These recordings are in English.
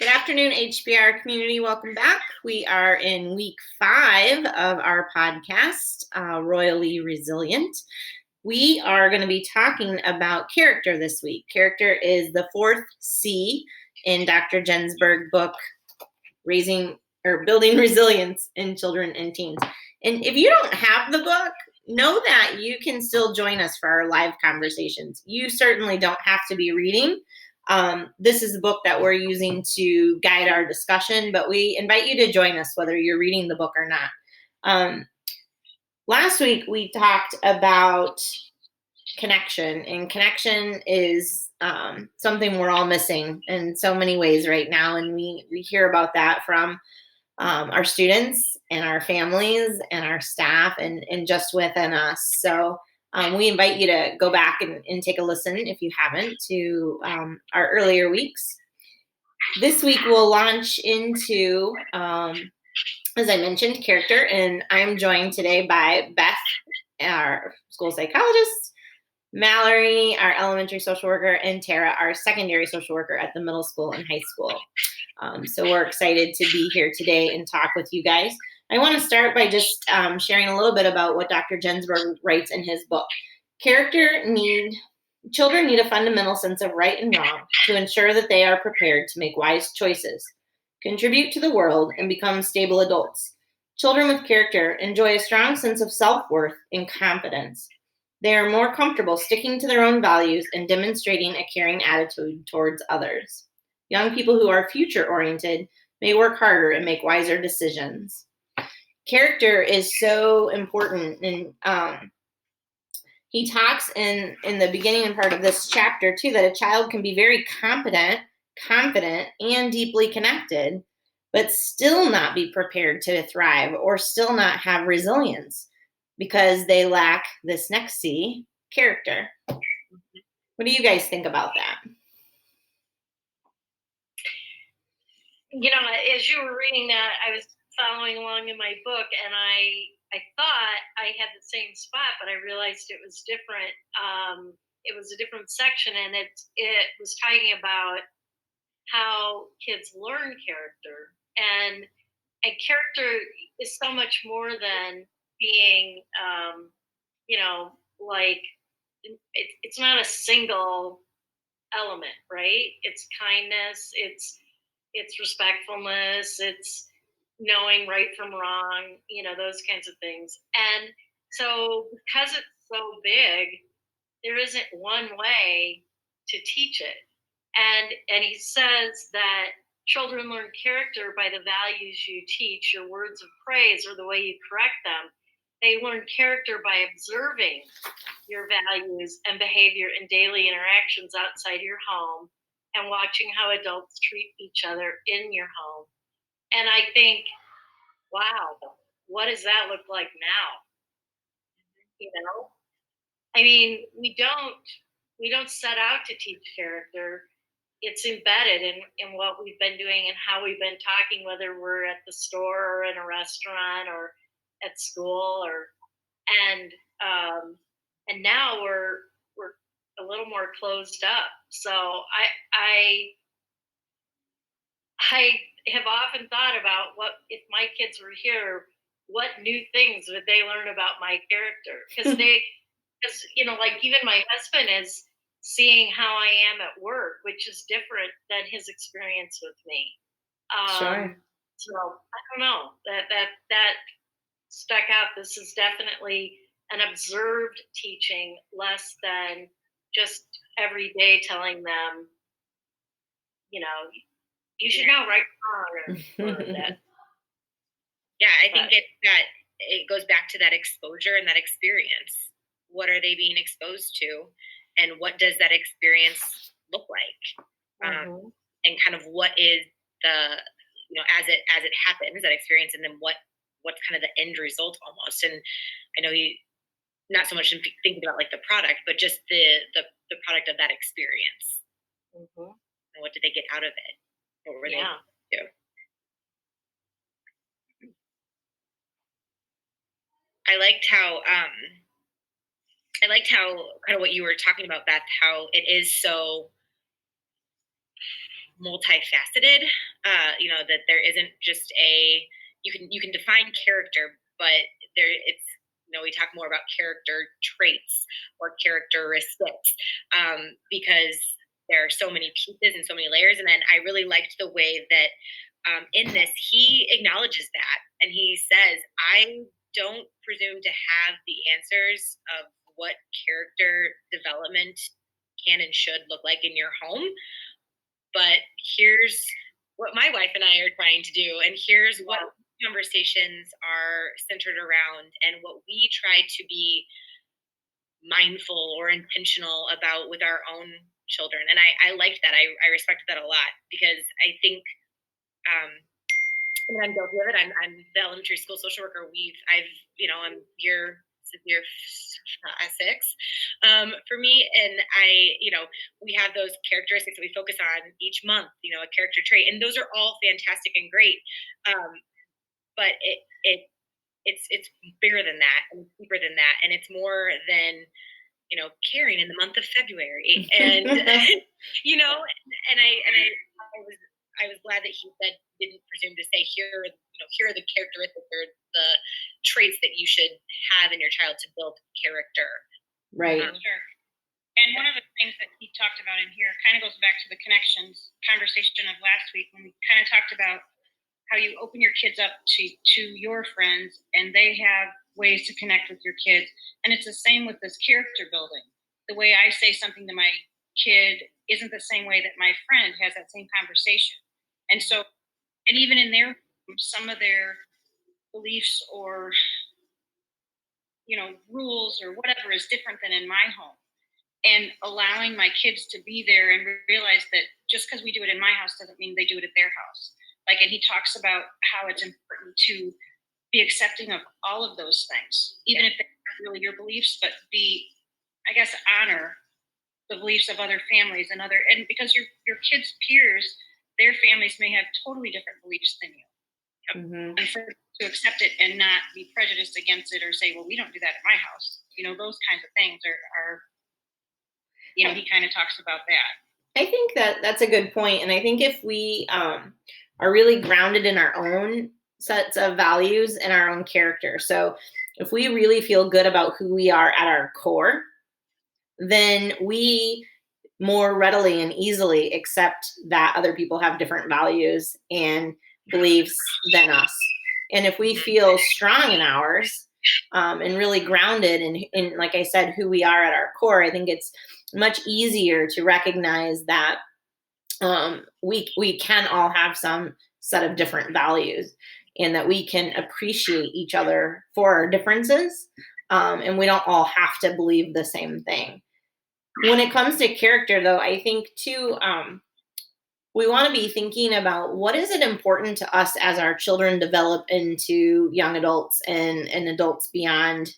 Good afternoon, HBR community. Welcome back. We are in week 5 of our podcast, Royally Resilient. We are going to be talking about character this week. Character is the 4th C in Dr. Jensberg's book, Building Resilience in Children and Teens. And if you don't have the book, know that you can still join us for our live conversations. You certainly don't have to be reading. This is the book that we're using to guide our discussion, but we invite you to join us whether you're reading the book or not. Last week, we talked about connection, and connection is something we're all missing in so many ways right now, and we hear about that from our students and our families and our staff and just within us. So we invite you to go back and take a listen if you haven't to our earlier weeks. This week we'll launch into, as I mentioned, character, and I'm joined today by Beth, our school psychologist, Mallory, our elementary social worker, and Tara, our secondary social worker at the middle school and high school. So we're excited to be here today and talk with you guys. I want to start by just sharing a little bit about what Dr. Jensberg writes in his book. Children need a fundamental sense of right and wrong to ensure that they are prepared to make wise choices, contribute to the world, and become stable adults. Children with character enjoy a strong sense of self-worth and confidence. They are more comfortable sticking to their own values and demonstrating a caring attitude towards others. Young people who are future-oriented may work harder and make wiser decisions. Character is so important, and he talks in the beginning part of this chapter, too, that a child can be very competent, confident, and deeply connected, but still not be prepared to thrive or still not have resilience because they lack this next C, character. What do you guys think about that? You know, as you were reading that, I was following along in my book, and I thought I had the same spot, but I realized it was different. It was a different section, and it was talking about how kids learn character, and character is so much more than being, like it's not a single element, right? It's kindness, it's respectfulness, it's knowing right from wrong, those kinds of things. And so because it's so big, there isn't one way to teach it. And he says that children learn character by the values you teach, your words of praise, or the way you correct them. They learn character by observing your values and behavior in daily interactions outside your home and watching how adults treat each other in your home. And I think, wow, what does that look like now? I mean, we don't set out to teach character. It's embedded in what we've been doing and how we've been talking, whether we're at the store or in a restaurant or at school, and now we're a little more closed up. So I have often thought about what if my kids were here, what new things would they learn about my character? Because like even my husband is seeing how I am at work, which is different than his experience with me. Sure. So I don't know, that stuck out. This is definitely an observed teaching, less than just every day telling them, you should know right from wrong, or that. Yeah, I think it goes back to that exposure and that experience. What are they being exposed to, and what does that experience look like? And kind of what is the, as it happens, that experience, and then what's kind of the end result almost. And I know you not so much thinking about like the product, but just the product of that experience. And what did they get out of it? What were they able to do? I liked how kind of what you were talking about, Beth, how it is so multifaceted, that there isn't just you can define character, but it's, we talk more about character traits or characteristics, because there are so many pieces and so many layers. And then I really liked the way that in this, he acknowledges that, and he says, I don't presume to have the answers of what character development can and should look like in your home, but here's what my wife and I are trying to do, and here's what conversations are centered around, and what we try to be mindful or intentional about with our own children. And I liked that. I respected that a lot, because I think I'm guilty of it. I'm the elementary school social worker. I'm year 6 for me, and we have those characteristics that we focus on each month. A character trait, and those are all fantastic and great. But it's bigger than that and deeper than that, and it's more than caring in the month of February, and I was glad that he didn't presume to say here are the characteristics or the traits that you should have in your child to build character. Right. Sure. And one of the things that he talked about in here kind of goes back to the connections conversation of last week, when we kind of talked about how you open your kids up to your friends, and they have ways to connect with your kids. And it's the same with this character building. The way I say something to my kid isn't the same way that my friend has that same conversation. And so, and even in some of their beliefs or, rules or whatever is different than in my home. And allowing my kids to be there and realize that just because we do it in my house doesn't mean they do it at their house. And he talks about how it's important to be accepting of all of those things, even if they're not really your beliefs, but honor the beliefs of other families and because your kids' peers, their families may have totally different beliefs than you. Mm-hmm. And to accept it and not be prejudiced against it or say, well, we don't do that at my house. Those kinds of things are he kind of talks about that. I think that's a good point. And I think if we are really grounded in our own sets of values and our own character, so if we really feel good about who we are at our core, then we more readily and easily accept that other people have different values and beliefs than us. And if we feel strong in ours and really grounded in, like I said, who we are at our core, I think it's much easier to recognize that we can all have some set of different values, and that we can appreciate each other for our differences, and we don't all have to believe the same thing. When it comes to character, though, I think too, we want to be thinking about what is it important to us as our children develop into young adults and adults beyond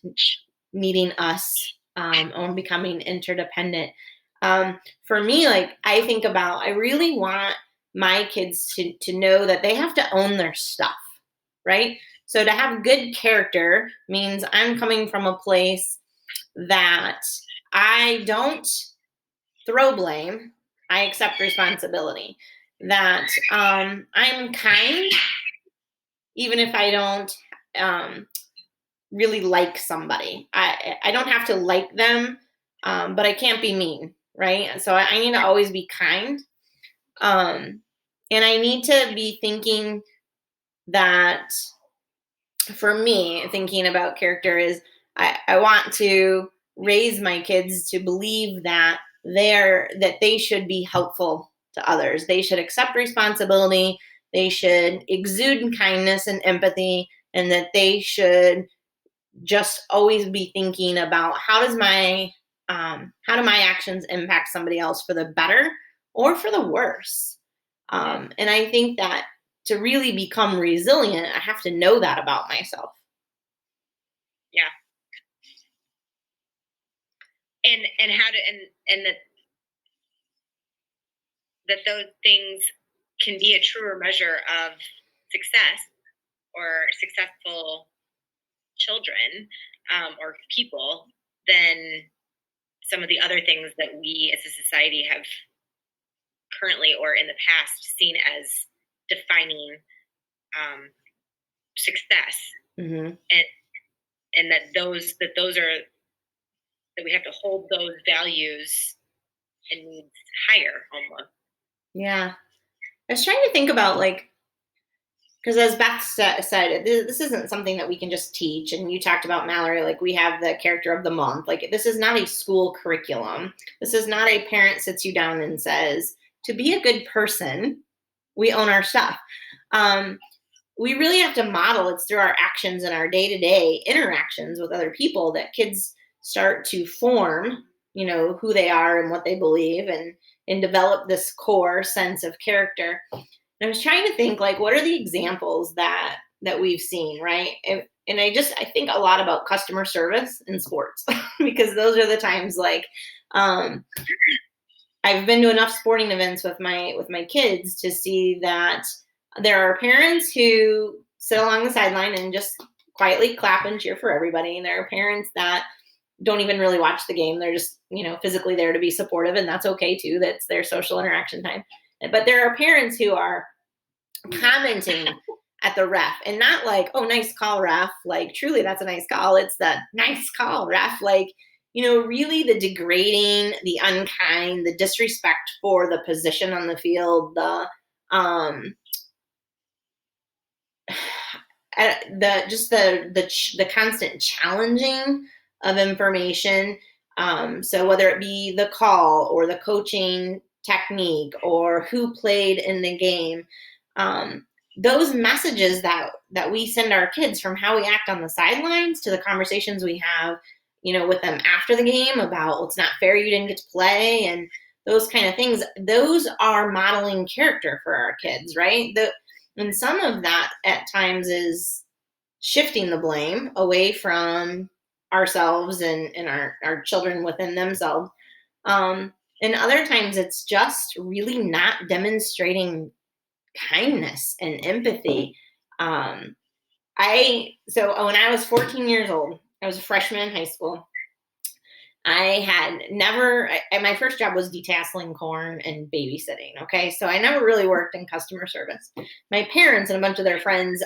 needing us or becoming interdependent. For me, I really want my kids to know that they have to own their stuff, right? So to have good character means I'm coming from a place that I don't throw blame. I accept responsibility. That I'm kind, even if I don't really like somebody. I don't have to like them, but I can't be mean, right? So I need to always be kind. And I need to be thinking that, for me, thinking about character is I want to raise my kids to believe that they should be helpful to others. They should accept responsibility. They should exude kindness and empathy, and that they should just always be thinking about how do my actions impact somebody else for the better or for the worse. And I think that to really become resilient, I have to know that about myself. Yeah. And how to and that those things can be a truer measure of success or successful children or people than some of the other things that we as a society have currently or in the past seen as defining success, and that we have to hold those values and needs higher almost. Yeah. I was trying to think about, like, because as Beth said, this isn't something that we can just teach. And you talked about, Mallory, like, we have the character of the month. Like, this is not a school curriculum. This is not a parent sits you down and says, to be a good person, we own our stuff. We really have to model. It's through our actions and our day-to-day interactions with other people that kids start to form, who they are and what they believe, and develop this core sense of character. And I was trying to think, like, what are the examples that we've seen, right? And I think a lot about customer service in sports because those are the times, like, I've been to enough sporting events with my kids to see that there are parents who sit along the sideline and just quietly clap and cheer for everybody. And there are parents that don't even really watch the game. They're just, physically there to be supportive, and that's okay too. That's their social interaction time. But there are parents who are commenting at the ref, and not like, oh, nice call, ref. Like, truly, that's a nice call. It's the nice call, ref. Like, really the degrading, the unkind, the disrespect for the position on the field, the constant challenging of information. So whether it be the call or the coaching technique or who played in the game, those messages that we send our kids, from how we act on the sidelines to the conversations we have, with them after the game about, well, it's not fair you didn't get to play, and those kind of things, those are modeling character for our kids, right? And some of that at times is shifting the blame away from ourselves and our children within themselves. And other times it's just really not demonstrating kindness and empathy. So when I was 14 years old, I was a freshman in high school. I had never, my first job was detasseling corn and babysitting. Okay. So I never really worked in customer service. My parents and a bunch of their friends,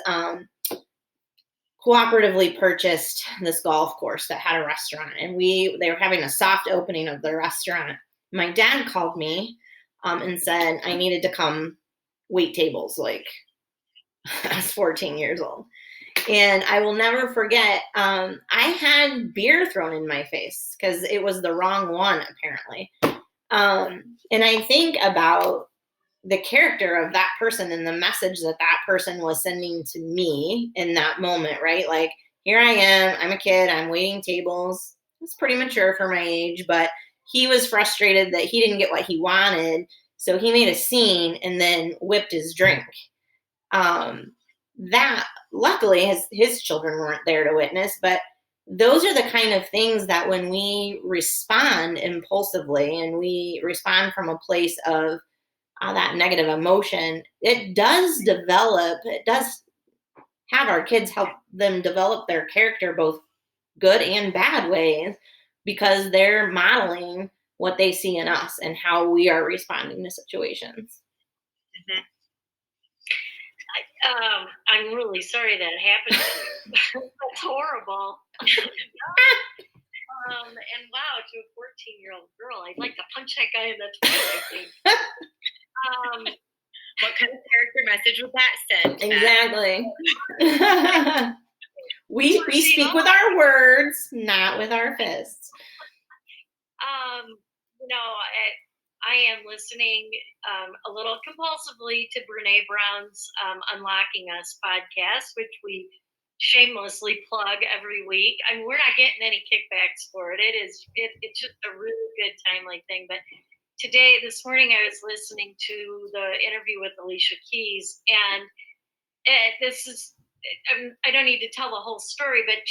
cooperatively purchased this golf course that had a restaurant, and they were having a soft opening of the restaurant. My dad called me, and said I needed to come wait tables. Like, I was 14 years old. And I will never forget, I had beer thrown in my face because it was the wrong one, apparently. And I think about the character of that person and the message that person was sending to me in that moment, right? Like, here I am, I'm a kid, I'm waiting tables. It's pretty mature for my age, but he was frustrated that he didn't get what he wanted. So he made a scene and then whipped his drink. That luckily his children weren't there to witness, but those are the kind of things that when we respond impulsively and we respond from a place of that negative emotion, it does have our kids, help them develop their character, both good and bad ways, because they're modeling what they see in us and how we are responding to situations. Mm-hmm. I'm really sorry that happened to you. That's horrible. And wow, to a 14-year-old girl, I'd like to punch that guy in the throat, I think. What kind of character message would that send? Exactly. we speak with our words, not with our fists. I am listening a little compulsively to Brene Brown's Unlocking Us podcast, which we shamelessly plug every week. I mean, we're not getting any kickbacks for it. It's just a really good timely thing. But this morning, I was listening to the interview with Alicia Keys, and I don't need to tell the whole story, but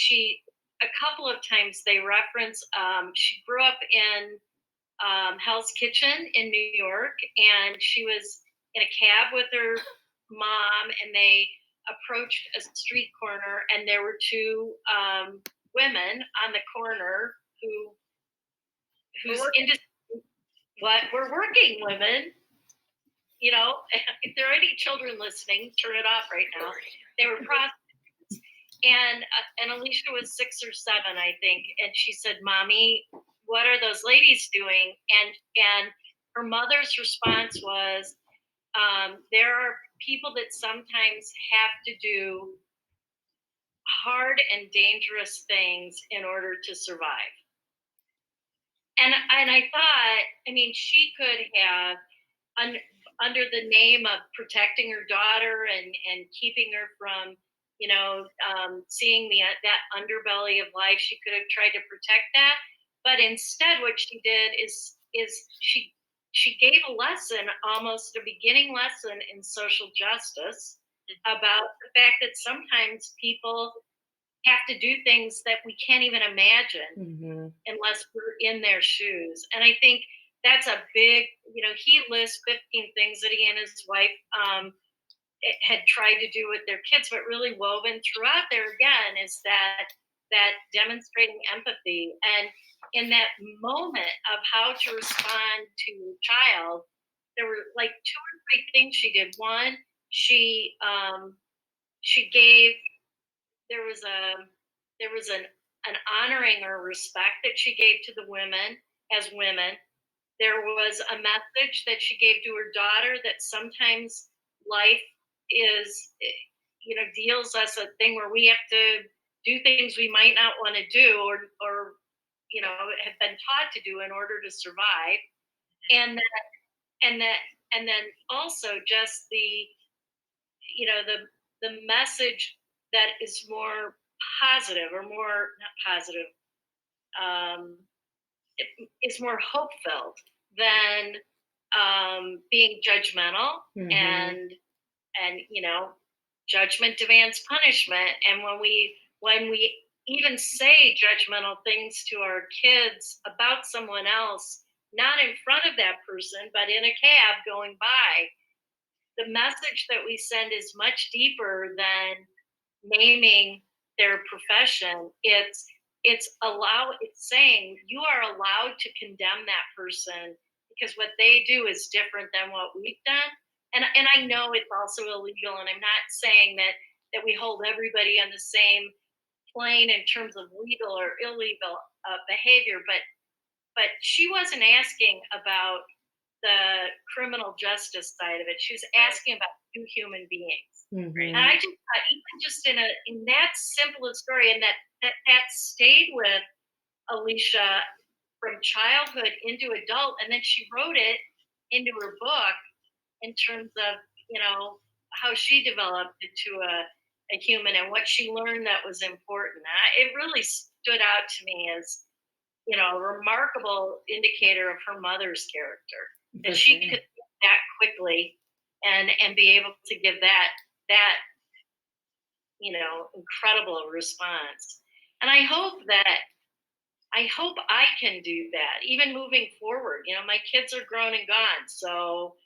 a couple of times they reference, she grew up in Hell's Kitchen in New York, and she was in a cab with her mom, and they approached a street corner, and there were two women on the corner whose industry, were working women, if there are any children listening, turn it off right now. They were prostitutes, and Alicia was 6 or 7, I think, and she said, "Mommy, what are those ladies doing?" And her mother's response was, "There are people that sometimes have to do hard and dangerous things in order to survive." And I thought, I mean, she could have, under the name of protecting her daughter and keeping her from, seeing that underbelly of life, she could have tried to protect that. But instead, what she did is she gave a lesson, almost a beginning lesson in social justice, about the fact that sometimes people have to do things that we can't even imagine unless we're in their shoes. And I think that's a big, he lists 15 things that he and his wife had tried to do with their kids, but really woven throughout there again is that demonstrating empathy. And in that moment of how to respond to a child, there were like 2 or 3 things she did. One, she gave, there was an honoring or respect that she gave to the women as women. There was a message that she gave to her daughter that sometimes life is, deals us a thing where we have to do things we might not want to do or have been taught to do in order to survive. And that, and then also just the message that is more positive or more not positive, is more hope filled than being judgmental. And judgment demands punishment. And when we even say judgmental things to our kids about someone else, not in front of that person, but in a cab going by, the message that we send is much deeper than naming their profession. It's saying you are allowed to condemn that person because what they do is different than what we've done. And I know it's also illegal, and I'm not saying that we hold everybody on the same plane in terms of legal or illegal behavior, but she wasn't asking about the criminal justice side of it. She was asking about 2 human beings. And I just thought, even just in that simple a story, and that stayed with Alicia from childhood into adult, and then she wrote it into her book in terms of how she developed into a human and what she learned that was important. It really stood out to me as a remarkable indicator of her mother's character, that she could think that quickly and be able to give that incredible response. And I hope I can do that even moving forward. My kids are grown and gone, so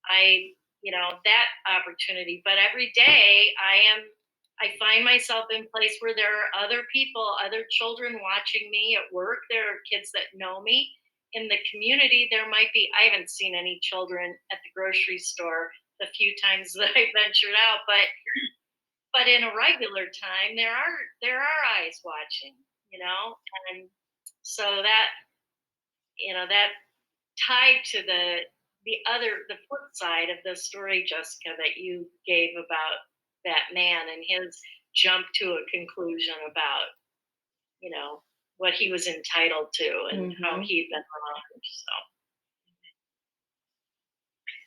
that opportunity. But every day I find myself in a place where there are other people, other children watching me at work. There are kids that know me. In the community, there might be, I haven't seen any children at the grocery store the few times that I ventured out, but in a regular time, there are eyes watching, and so that tied to the flip side of the story, Jessica, that you gave about that man and his jump to a conclusion about, what he was entitled to and how he'd been wronged. So,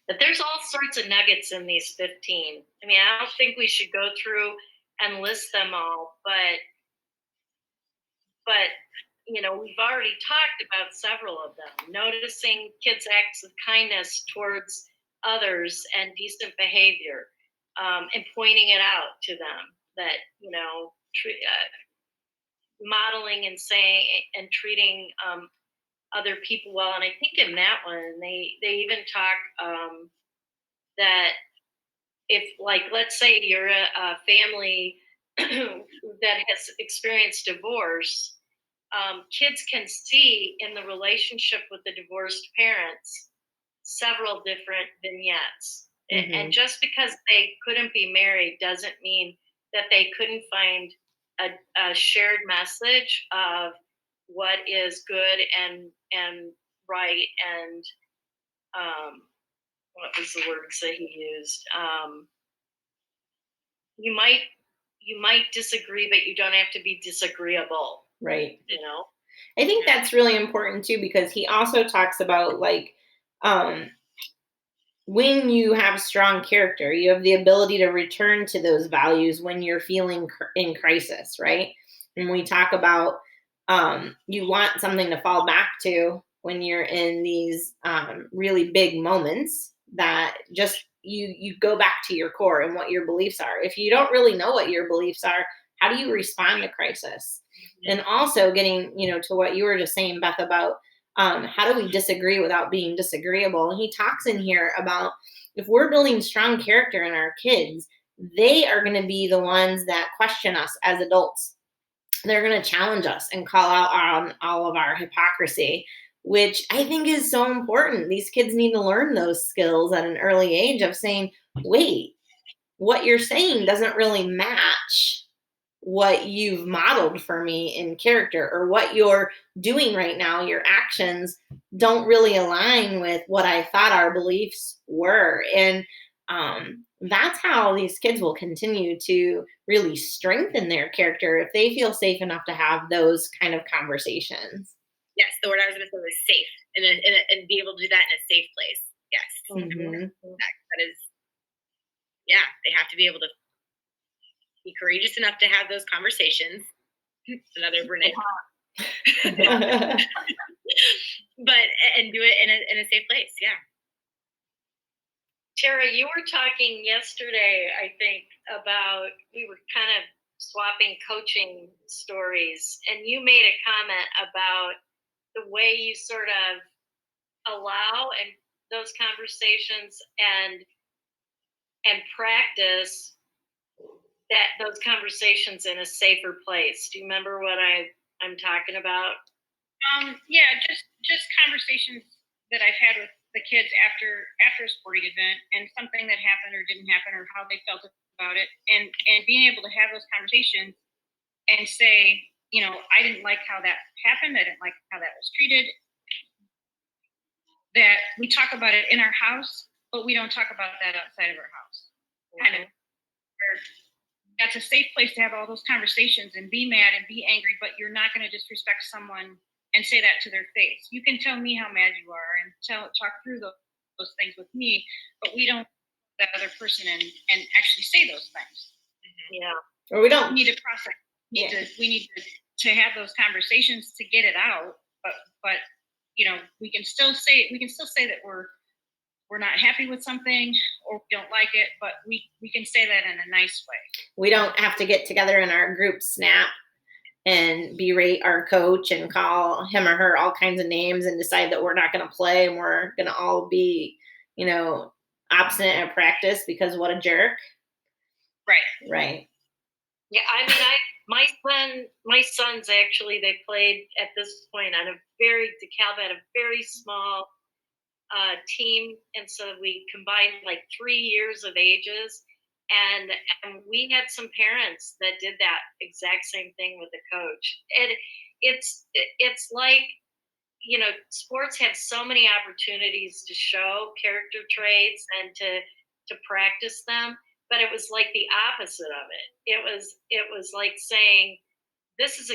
but there's all sorts of nuggets in these 15. I mean, I don't think we should go through and list them all, but we've already talked about several of them. Noticing kids' acts of kindness towards others and decent behavior, and pointing it out to them that, modeling and saying and treating other people well. And I think in that one, they even talk that if, like, let's say you're a family that has experienced divorce, kids can see in the relationship with the divorced parents several different vignettes. Mhm. And just because they couldn't be married doesn't mean that they couldn't find a shared message of what is good and right and what was the words that he used? You might disagree, but you don't have to be disagreeable. Right. You know. I think that's really important too, because he also talks about like when you have strong character, you have the ability to return to those values when you're feeling in crisis, right? And we talk about you want something to fall back to when you're in these really big moments that just you go back to your core and what your beliefs are. If you don't really know what your beliefs are, how do you respond to crisis? And also getting, to what you were just saying, Beth, about how do we disagree without being disagreeable? And he talks in here about if we're building strong character in our kids, they are going to be the ones that question us as adults. They're going to challenge us and call out on all of our hypocrisy, which I think is so important. These kids need to learn those skills at an early age of saying, wait, what you're saying doesn't really match what you've modeled for me in character, or what you're doing right now, your actions don't really align with what I thought our beliefs were. And that's how these kids will continue to really strengthen their character if they feel safe enough to have those kind of conversations. Yes, the word I was going to say was safe, and be able to do that in a safe place. Yes, that is, they have to be able to be courageous enough to have those conversations. Another Brene. But and do it in a safe place. Yeah. Tara, you were talking yesterday, I think, about, we were kind of swapping coaching stories, and you made a comment about the way you sort of allow and those conversations and practice that those conversations in a safer place. Do you remember what I'm talking about? Yeah, just conversations that I've had with the kids after a sporting event, and something that happened or didn't happen, or how they felt about it, and being able to have those conversations and say, I didn't like how that happened. I didn't like how that was treated. That we talk about it in our house, but we don't talk about that outside of our house. Kind of. That's a safe place to have all those conversations and be mad and be angry, but you're not going to disrespect someone and say that to their face. You can tell me how mad you are and talk through those things with me, but we don't that other person and actually say those things. Yeah. Or we don't need to process. We need to have those conversations to get it out, but we can still say that we're not happy with something or we don't like it, but we can say that in a nice way. We don't have to get together in our group snap and berate our coach and call him or her all kinds of names and decide that we're not going to play and we're going to all be, obstinate at practice because what a jerk. Right. Yeah, I mean, my sons actually, they played at this point on DeKalb had a very small team, and so we combined like 3 years of ages, and we had some parents that did that exact same thing with the coach. And it's like, sports have so many opportunities to show character traits and to practice them, but it was like the opposite of it. It was like saying, this is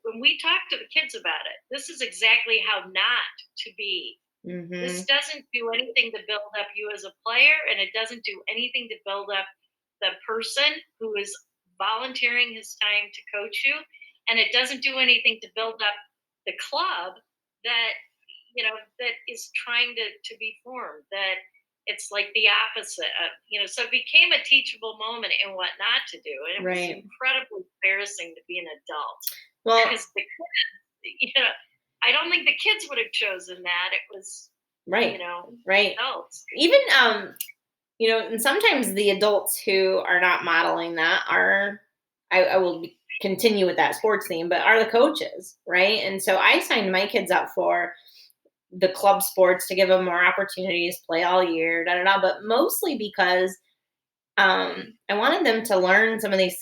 when we talk to the kids about it, this is exactly how not to be. Mm-hmm. This doesn't do anything to build up you as a player, and it doesn't do anything to build up the person who is volunteering his time to coach you, and it doesn't do anything to build up the club that that is trying to be formed. That it's like the opposite of, so it became a teachable moment in what not to do, and it was incredibly embarrassing to be an adult. Well, because the kids, I don't think the kids would have chosen that. It was adults. Even and sometimes the adults who are not modeling that are, I will continue with that sports theme, but are the coaches, right? And so I signed my kids up for the club sports to give them more opportunities, play all year, but mostly because I wanted them to learn some of these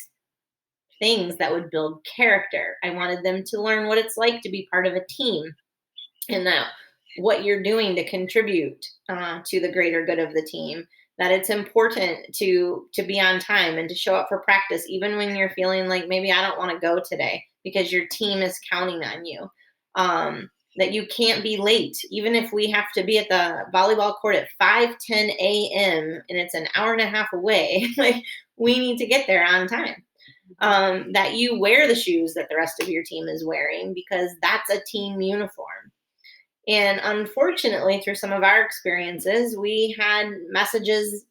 things that would build character. I wanted them to learn what it's like to be part of a team, and that what you're doing to contribute to the greater good of the team, that it's important to be on time and to show up for practice even when you're feeling like maybe I don't want to go today, because your team is counting on you. That you can't be late even if we have to be at the volleyball court at 5:10 a.m. and it's an hour and a half away. Like, we need to get there on time. That you wear the shoes that the rest of your team is wearing, because that's a team uniform. And unfortunately, through some of our experiences, we had messages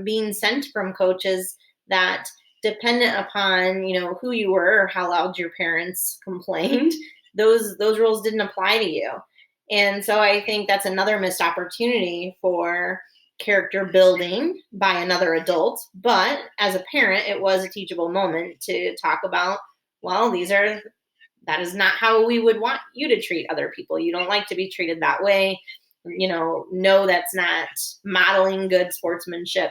being sent from coaches that, dependent upon who you were or how loud your parents complained, those rules didn't apply to you. And so I think that's another missed opportunity for character building by another adult. But as a parent, it was a teachable moment to talk about, well, that is not how we would want you to treat other people. You don't like to be treated that way. No, that's not modeling good sportsmanship,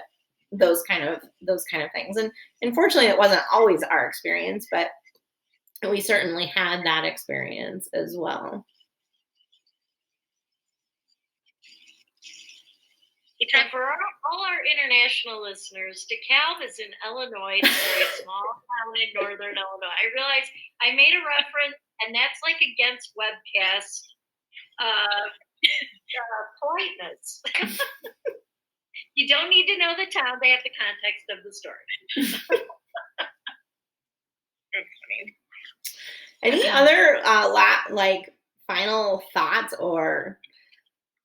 those kind of things. And unfortunately, it wasn't always our experience, but we certainly had that experience as well. And for all our international listeners, DeKalb is in Illinois. It's a very small town in northern Illinois. I realize I made a reference, and that's like against webcast politeness. You don't need to know the town. They have the context of the story. Any other final thoughts or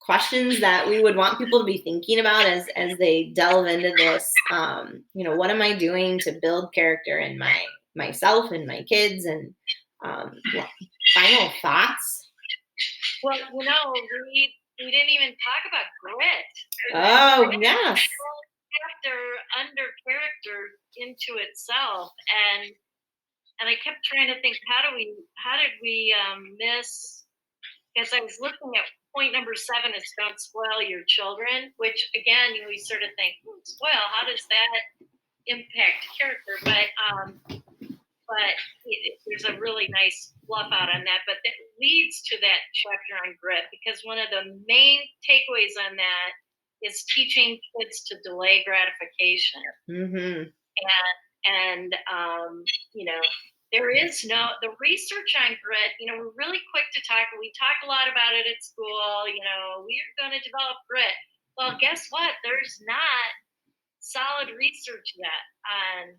questions that we would want people to be thinking about as they delve into this? What am I doing to build character in myself and my kids? And final thoughts? Well, we didn't even talk about grit. Oh, yes. Under character into itself, and I kept trying to think, how did we miss? Because I was looking at point number 7 is don't spoil your children, which again, we sort of think, spoil, how does that impact character? But there's a really nice fluff out on that, but that leads to that chapter on grit, because one of the main takeaways on that is teaching kids to delay gratification. Mm-hmm. And there is the research on grit, we're really quick to talk. We talk a lot about it at school, we're going to develop grit. Well, guess what? There's not solid research yet on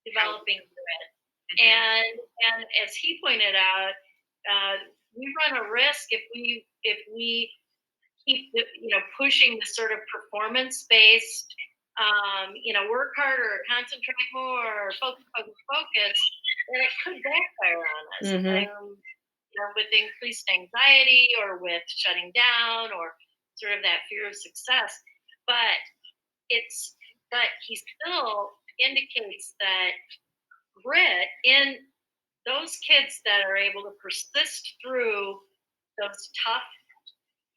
developing grit. And as he pointed out, we run a risk if we keep pushing the sort of performance-based, work harder, concentrate more, focus, then it could backfire on us. Mm-hmm. With increased anxiety or with shutting down or sort of that fear of success. But he still indicates that grit in those kids that are able to persist through those tough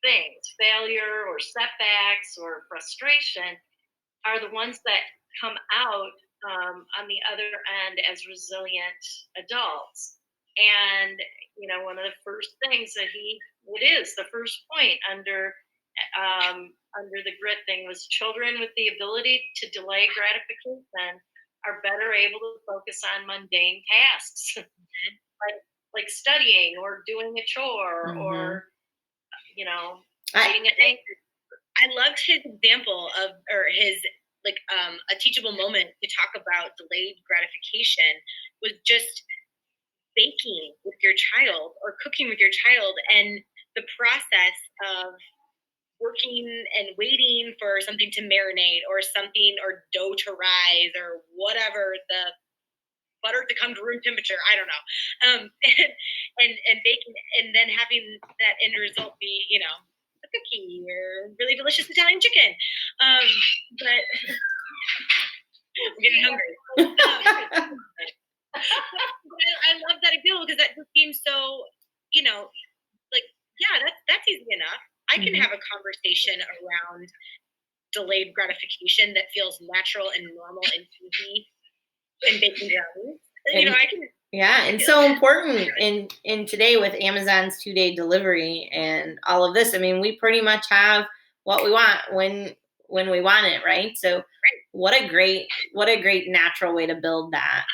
things, failure or setbacks or frustration, are the ones that come out on the other end as resilient adults. And one of the first things that the first point under the grit thing was children with the ability to delay gratification are better able to focus on mundane tasks, like studying or doing a chore, mm-hmm. or writing a thank you. I loved his example a teachable moment to talk about delayed gratification was just baking with your child or cooking with your child, and the process of working and waiting for something to marinate or dough to rise or whatever, the butter to come to room temperature, I don't know, and baking, and then having that end result be a cookie or really delicious Italian chicken. But I'm getting hungry. I love that example because that just seems so, that's easy enough. can have a conversation around delayed gratification that feels natural and normal and easy and baking brownies. I can. Yeah, and so important in today with Amazon's 2-day delivery and all of this. I mean, we pretty much have what we want when we want it, right? So what a great natural way to build that.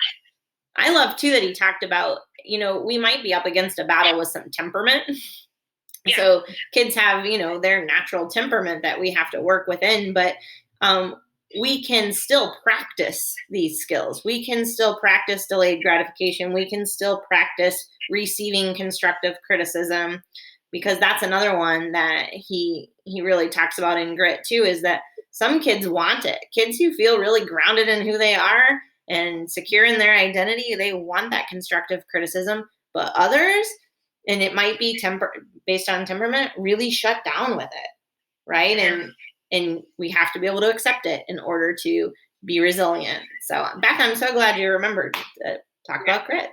I love too that he talked about, we might be up against a battle with some temperament. Yeah. So kids have, their natural temperament that we have to work within, but we can still practice these skills. We can still practice delayed gratification. We can still practice receiving constructive criticism, because that's another one that he really talks about in Grit too, is that some kids want it. Kids who feel really grounded in who they are and secure in their identity, they want that constructive criticism, but others, and it might be based on temperament, really shut down with it, right? And we have to be able to accept it in order to be resilient. So, Beth, I'm so glad you remembered to talk about grit.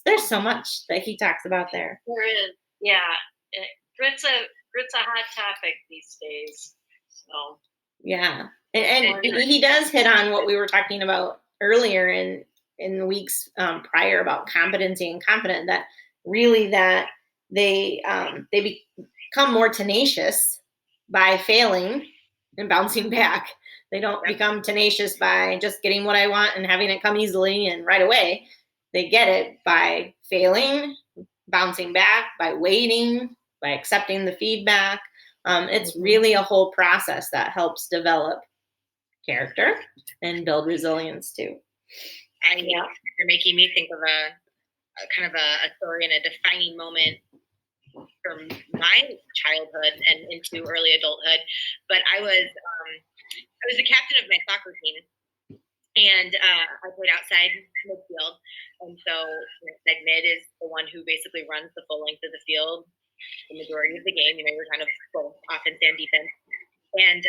There's so much that he talks about there. There is, yeah. Grit's a hot topic these days. So yeah, and he does hit on what we were talking about earlier in the weeks prior about competency and confident, that really that they become more tenacious by failing and bouncing back. They don't become tenacious by just getting what I want and having it come easily and right away. They get it by failing, bouncing back, by waiting, by accepting the feedback. It's really a whole process that helps develop character and build resilience too. You're making me think of a kind of a story and a defining moment from my childhood and into early adulthood. But I was the captain of my soccer team, and I played outside midfield. And so side mid is the one who basically runs the full length of the field the majority of the game. You're kind of both offense and defense. And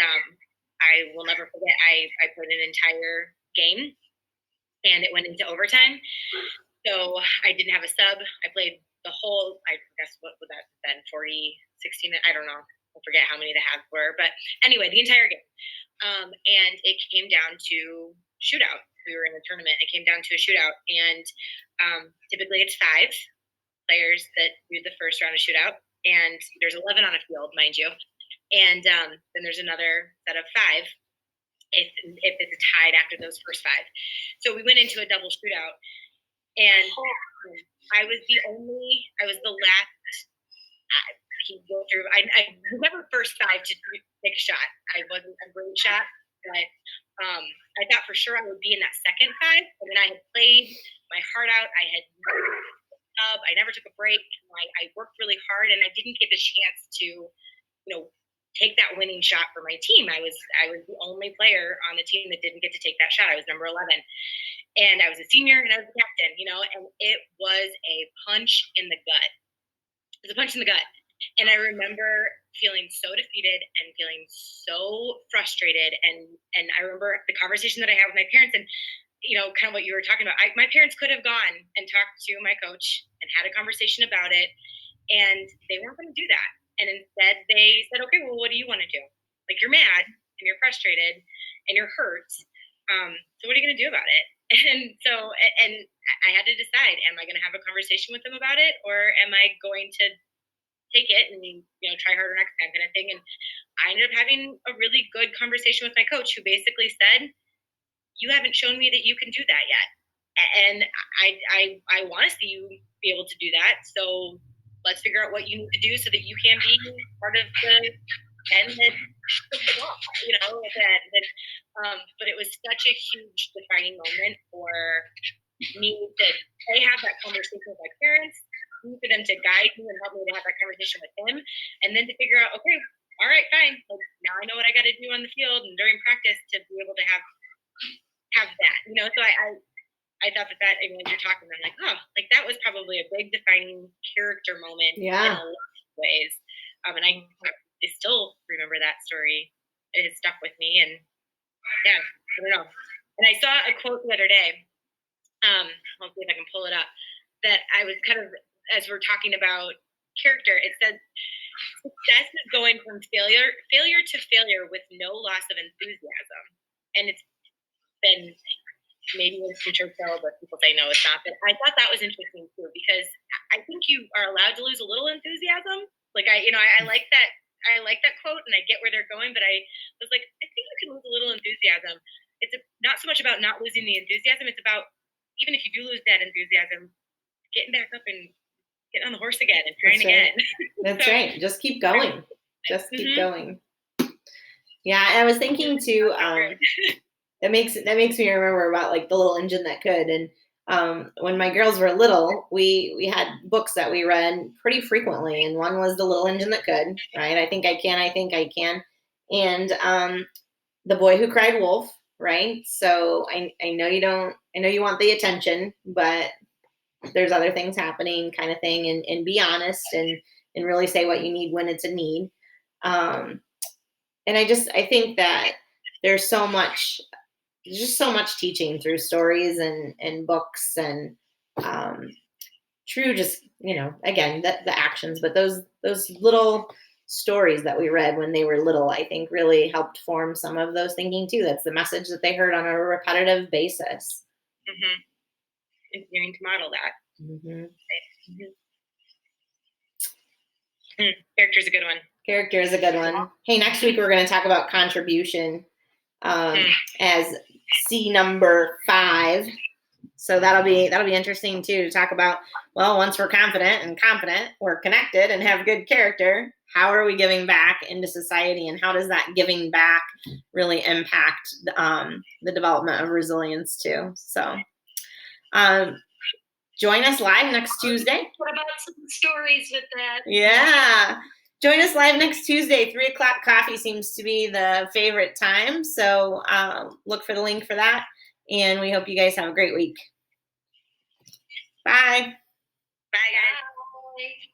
I will never forget, I played an entire game, and it went into overtime. So I didn't have a sub. I played the whole, I guess, what would that have been, 40, 16, I don't know. I forget how many the halves were. But anyway, the entire game. And it came down to shootout. We were in a tournament. It came down to a shootout. And typically it's 5 players that do the first round of shootout. And there's 11 on a field, mind you. And then there's another set of 5 if it's tied after those first 5. So we went into a double shootout. And I was the last. He go through. I was never first 5 to take a shot. I wasn't a great shot, but I thought for sure I would be in that second 5. And then I had played my heart out. I never took a break. I worked really hard, and I didn't get the chance to, take that winning shot for my team. I was the only player on the team that didn't get to take that shot. I was number 11. And I was a senior, and I was the captain, and it was a punch in the gut. It was a punch in the gut. And I remember feeling so defeated and feeling so frustrated. And I remember the conversation that I had with my parents, and, kind of what you were talking about. My parents could have gone and talked to my coach and had a conversation about it, and they weren't going to do that. And instead they said, okay, well, what do you want to do? Like, you're mad and you're frustrated and you're hurt. So what are you going to do about it? And so, and I had to decide, am I going to have a conversation with them about it, or am I going to take it and, try harder next time, kind of thing? And I ended up having a really good conversation with my coach, who basically said, you haven't shown me that you can do that yet. And I want to see you be able to do that. So let's figure out what you need to do so that you can be part of the 10 that took the ball, at the end. And, but it was such a huge defining moment for me to have that conversation with my parents, for them to guide me and help me to have that conversation with them, and then to figure out, okay, all right, fine. Like, now I know what I got to do on the field and during practice to be able to have that, So I thought that, and when you're talking, I'm like, oh, like that was probably a big defining character moment in a lot of ways. And I still remember that story. It has stuck with me, and yeah, I don't know. And I saw a quote the other day. I'll see if I can pull it up. That I was kind of, as we're talking about character, it said, success is going from failure to failure with no loss of enthusiasm. And it's been, maybe it's from Churchill, but people say no, it's not. But I thought that was interesting too, because I think you are allowed to lose a little enthusiasm. Like I like that. I like that quote, and I get where they're going. But I was like, I think you can lose a little enthusiasm. It's not so much about not losing the enthusiasm. It's about, even if you do lose that enthusiasm, getting back up and getting on the horse again and trying again. That's right. Just keep going. Just keep going. Yeah, I was thinking too. That makes me remember about like the little engine that could. And when my girls were little, we had books that we read pretty frequently, and one was The Little Engine That Could. Right? I think I can. And The Boy Who Cried Wolf. Right? So I know you don't. I know you want the attention, but there's other things happening, kind of thing. And be honest and really say what you need when it's a need. And I think that there's so much teaching through stories and books and true, just, again, the actions, but those little stories that we read when they were little, I think really helped form some of those thinking too. That's the message that they heard on a repetitive basis. Mm-hmm. Continuing to model that. Mm-hmm. Character is a good one. Character is a good one. Hey, next week we're going to talk about contribution as C number 5. So that'll be interesting too, to talk about, well, once we're confident and competent, we're connected and have good character, how are we giving back into society, and how does that giving back really impact the development of resilience too? So join us live next Tuesday. What about some stories with that? Yeah. Join us live next Tuesday. 3:00 coffee seems to be the favorite time. So look for the link for that. And we hope you guys have a great week. Bye. Bye, guys. Bye.